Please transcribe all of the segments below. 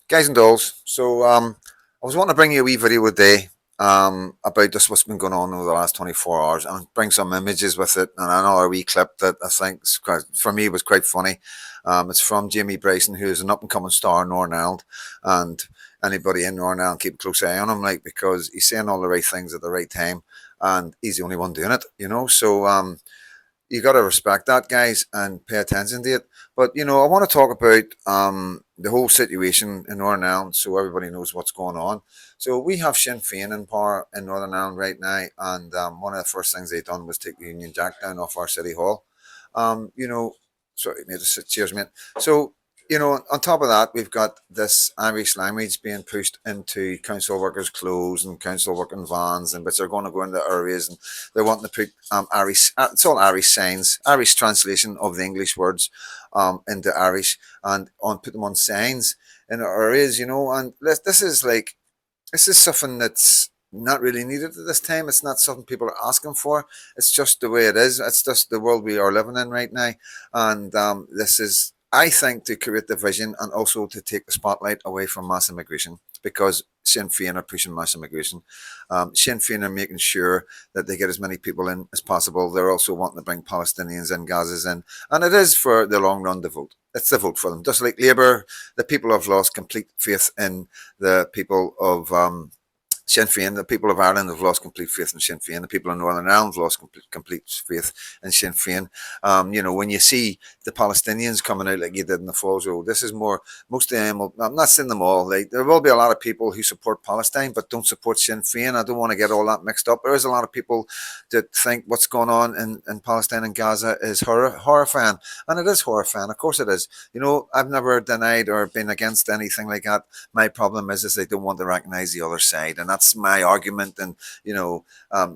Guys and dolls. I was wanting to bring you a wee video today about just what's been going on over the last 24 hours and bring some images with it and another wee clip that I think for me was quite funny. It's from Jamie Bryson, who is an up and coming star in Northern Ireland, and anybody in Northern Ireland keep a close eye on him, like because he's saying all the right things at the right time, and he's the only one doing it. You got to respect that, guys, and pay attention to it. But I want to talk about the whole situation in Northern Ireland, so everybody knows what's going on. So we have Sinn Féin in power in Northern Ireland right now, and one of the first things they done was take the Union Jack down off our city hall. Um, you know, Sorry, mate, cheers, mate. So on top of that, we've got this Irish language being pushed into council workers' clothes and council working vans, and which are going to go into areas, and they're wanting to put Irish. It's all Irish signs, Irish translation of the English words into Irish, and put them on signs in areas. And this is something that's not really needed at this time. It's not something people are asking for. It's just the way it is. It's just the world we are living in right now. And this is, I think, to create division and also to take the spotlight away from mass immigration, because Sinn Féin are pushing mass immigration. Sinn Féin are making sure that they get as many people in as possible. They're also wanting to bring Palestinians and Gazas in. And it is for the long run to vote. It's the vote for them. Just like Labour, the people have lost complete faith in the people of Sinn Féin. The people of Ireland have lost complete faith in Sinn Féin. The people in Northern Ireland have lost complete faith in Sinn Féin. When you see the Palestinians coming out like you did in the Falls Road, this is more, most of them, I'm not saying them all, there will be a lot of people who support Palestine but don't support Sinn Féin. I don't want to get all that mixed up. There is a lot of people that think what's going on in Palestine and Gaza is horrifying. And it is horrifying. Of course it is. I've never denied or been against anything like that. My problem is they don't want to recognize the other side. And that's my argument. And,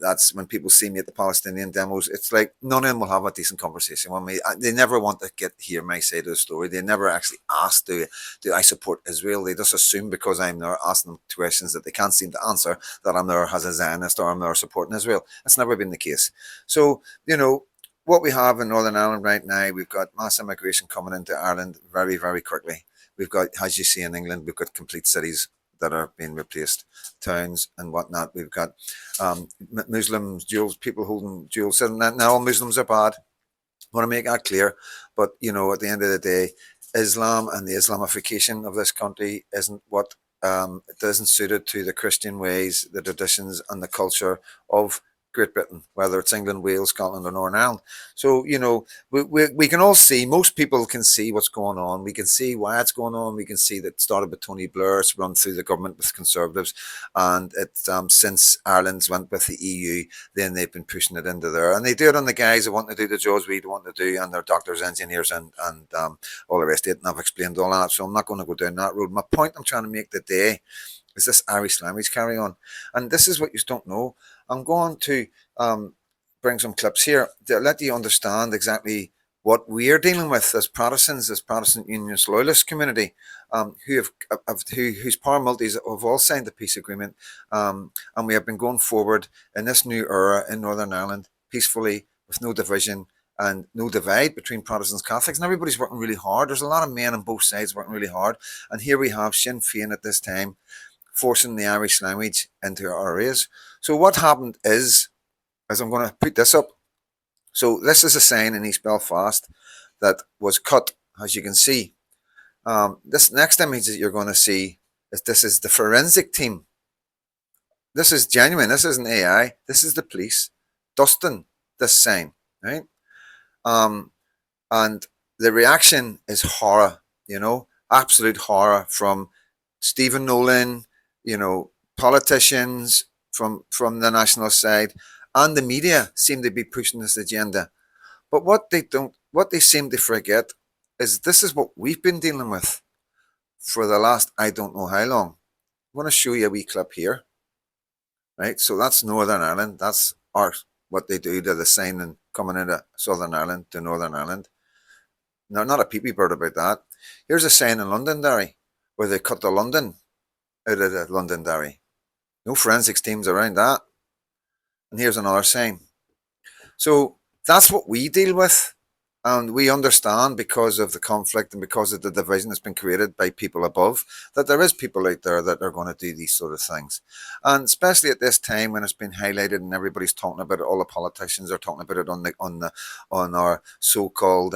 that's when people see me at the Palestinian demos, it's like none of them will have a decent conversation with me. They never want to hear my side of the story. They never actually ask, do I support Israel? They just assume because I'm there asking them questions that they can't seem to answer that I'm there as a Zionist or I'm there supporting Israel. That's never been the case. So, what we have in Northern Ireland right now, we've got mass immigration coming into Ireland very, very quickly. We've got, as you see in England, we've got complete cities that are being replaced, towns and whatnot. We've got Muslims, Jews, people holding Jews. And now all Muslims are bad. I want to make that clear. But, at the end of the day, Islam and the Islamification of this country isn't what it isn't suited to the Christian ways, the traditions and the culture of Great Britain, whether it's England, Wales, Scotland, or Northern Ireland. So, we can all see, most people can see what's going on. We can see why it's going on. We can see that it started with Tony Blair, it's run through the government with Conservatives. And it's since Ireland's went with the EU, then they've been pushing it into there. And they do it on the guys that want to do the jobs we want to do, and they're doctors, engineers, and all the rest of it. And I've explained all that. So I'm not going to go down that road. My point I'm trying to make today is this Irish language carry on. And this is what you don't know. I'm going to bring some clips here to let you understand exactly what we're dealing with as Protestants, as Protestant Unionist Loyalist community, whose power multis have all signed the peace agreement, and we have been going forward in this new era in Northern Ireland peacefully with no division and no divide between Protestants and Catholics, and everybody's working really hard. There's a lot of men on both sides working really hard, and here we have Sinn Féin at this time forcing the Irish language into our areas. So what happened is I'm going to put this up. So this is a sign in East Belfast that was cut, as you can see. This next image that you're going to see this is the forensic team. This is genuine. This isn't AI. This is the police dusting this sign, right? And the reaction is horror, absolute horror from Stephen Nolan, politicians from the national side, and the media seem to be pushing this agenda. But what they seem to forget is this is what we've been dealing with for the last I don't know how long. I'm going to show you a wee clip here, right? So that's Northern Ireland. That's what they do to the sign and coming into Southern Ireland to Northern Ireland. No, not a peepee bird about that. Here's a sign in Londonderry where they cut the London out of the Londonderry. No forensics teams around that. And here's another sign. So that's what we deal with And we understand, because of the conflict and because of the division that's been created by people above, that there is people out there that are going to do these sort of things. And especially at this time when it's been highlighted and everybody's talking about it, all the politicians are talking about it on our so-called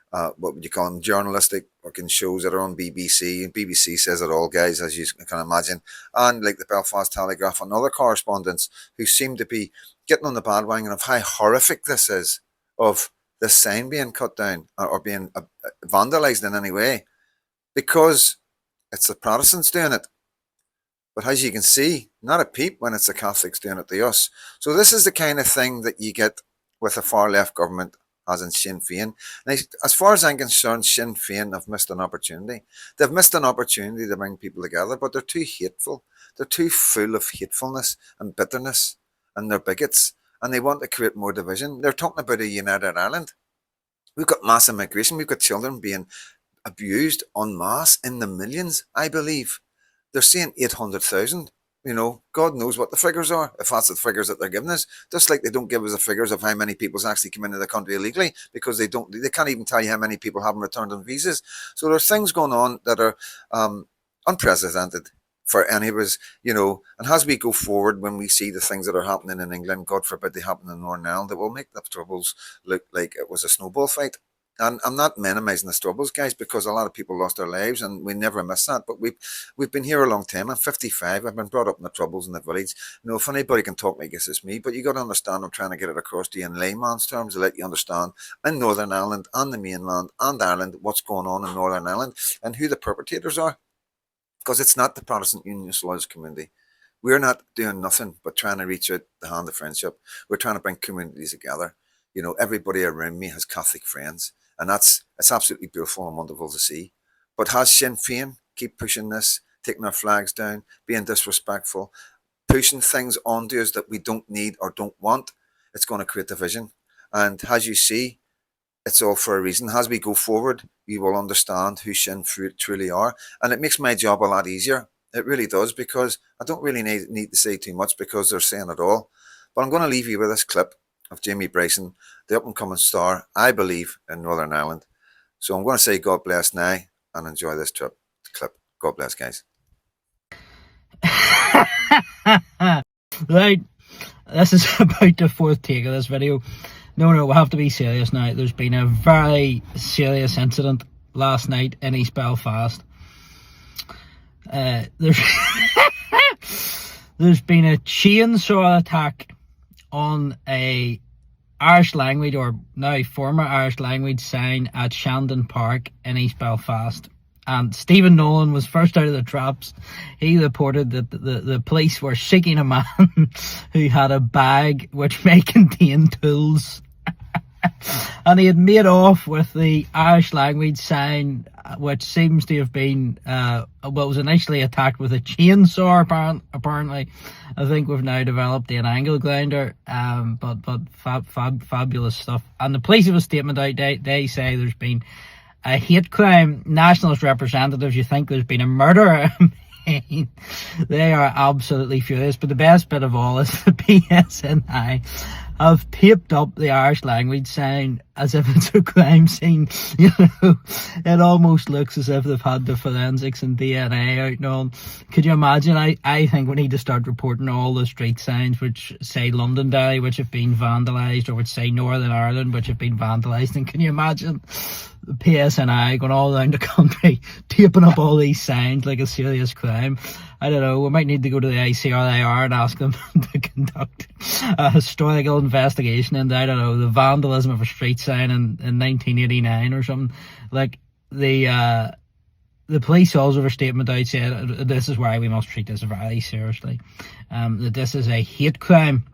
what would you call them, journalistic fucking shows that are on BBC. And BBC says it all, guys, as you can imagine. And like the Belfast Telegraph and other correspondents who seem to be getting on the bandwagon of how horrific this is, of this sign being cut down or being vandalised in any way, because it's the Protestants doing it. But as you can see, not a peep when it's the Catholics doing it to us. So this is the kind of thing that you get with a far left government, as in Sinn Féin. Now, as far as I'm concerned, Sinn Féin have missed an opportunity. They've missed an opportunity to bring people together, but they're too hateful. They're too full of hatefulness and bitterness, and they're bigots, and they want to create more division. They're talking about a united Ireland. We've got mass immigration. We've got children being abused en masse in the millions, I believe. They're saying 800,000. You know, God knows what the figures are, if that's the figures that they're giving us. Just like they don't give us the figures of how many people's actually come into the country illegally, because they can't even tell you how many people haven't returned on visas. So there's things going on that are unprecedented for any of us, you know. And as we go forward, when we see the things that are happening in England, God forbid they happen in Northern Ireland, that will make the Troubles look like it was a snowball fight. And I'm not minimising the struggles, guys, because a lot of people lost their lives, and we never miss that. But we've been here a long time. I'm 55. I've been brought up in the Troubles in the village. You know, if anybody can talk like this, it's me. But you got to understand, I'm trying to get it across to you in layman's terms to let you understand in Northern Ireland and the mainland and Ireland what's going on in Northern Ireland and who the perpetrators are. Because it's not the Protestant Universalist community. We're not doing nothing but trying to reach out the hand of friendship. We're trying to bring communities together. You know, everybody around me has Catholic friends. And it's absolutely beautiful and wonderful to see. But has Sinn Féin keep pushing this, taking our flags down, being disrespectful, pushing things onto us that we don't need or don't want, it's going to create division. And as you see, it's all for a reason. As we go forward, you will understand who Sinn Féin truly are. And it makes my job a lot easier. It really does, because I don't really need to say too much, because they're saying it all. But I'm going to leave you with this clip of Jamie Bryson, the up-and-coming star, I believe, in Northern Ireland. So I'm going to say God bless now and enjoy this clip. God bless, guys. Right, this is about the fourth take of this video. No, we have to be serious now. There's been a very serious incident last night in East Belfast. There's been a chainsaw attack on a Irish language, or now former Irish language, sign at Shandon Park in East Belfast. And Stephen Nolan was first out of the traps. He reported that the police were seeking a man who had a bag which may contain tools. And he had made off with the Irish language sign, which seems to have been, was initially attacked with a chainsaw, apparently. I think we've now developed an angle grinder, but fabulous stuff. And the police have a statement out, they say there's been a hate crime. Nationalist representatives, you think there's been a murder. They are absolutely furious. But the best bit of all is the PSNI have taped up the Irish language sign as if it's a crime scene. You know, it almost looks as if they've had the forensics and DNA out and all. Could you imagine? I think we need to start reporting all the street signs which say Londonderry, which have been vandalised, or which say Northern Ireland, which have been vandalised. And can you imagine the PSNI going all around the country taping up all these signs like a serious crime? I don't know, we might need to go to the ICRIR and ask them to conduct a historical investigation into, I don't know, the vandalism of a street sign in 1989 or something. Like, the police also have a statement out said, this is why we must treat this very seriously, that this is a hate crime.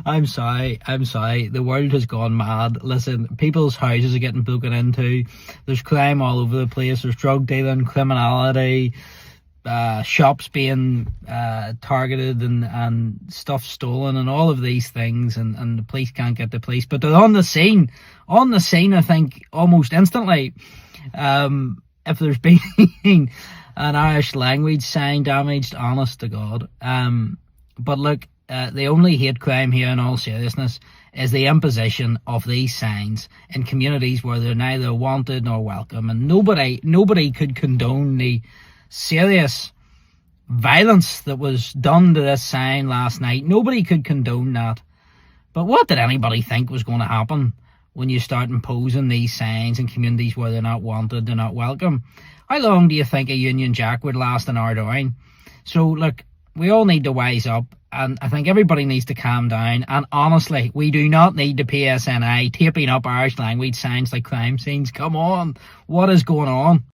I'm sorry. The world has gone mad. Listen, people's houses are getting broken into. There's crime all over the place. There's drug dealing, criminality, shops being targeted and stuff stolen and all of these things. And the police can't get the police. But they're on the scene. I think, almost instantly. If there's been an Irish language sign damaged, honest to God. But look, the only hate crime here, in all seriousness, is the imposition of these signs in communities where they're neither wanted nor welcome. And nobody could condone the serious violence that was done to this sign last night. Nobody could condone that. But what did anybody think was going to happen when you start imposing these signs in communities where they're not wanted, they're not welcome? How long do you think a Union Jack would last in our down? So, look, we all need to wise up, and I think everybody needs to calm down. And honestly, we do not need the PSNI taping up Irish language signs like crime scenes. Come on, what is going on?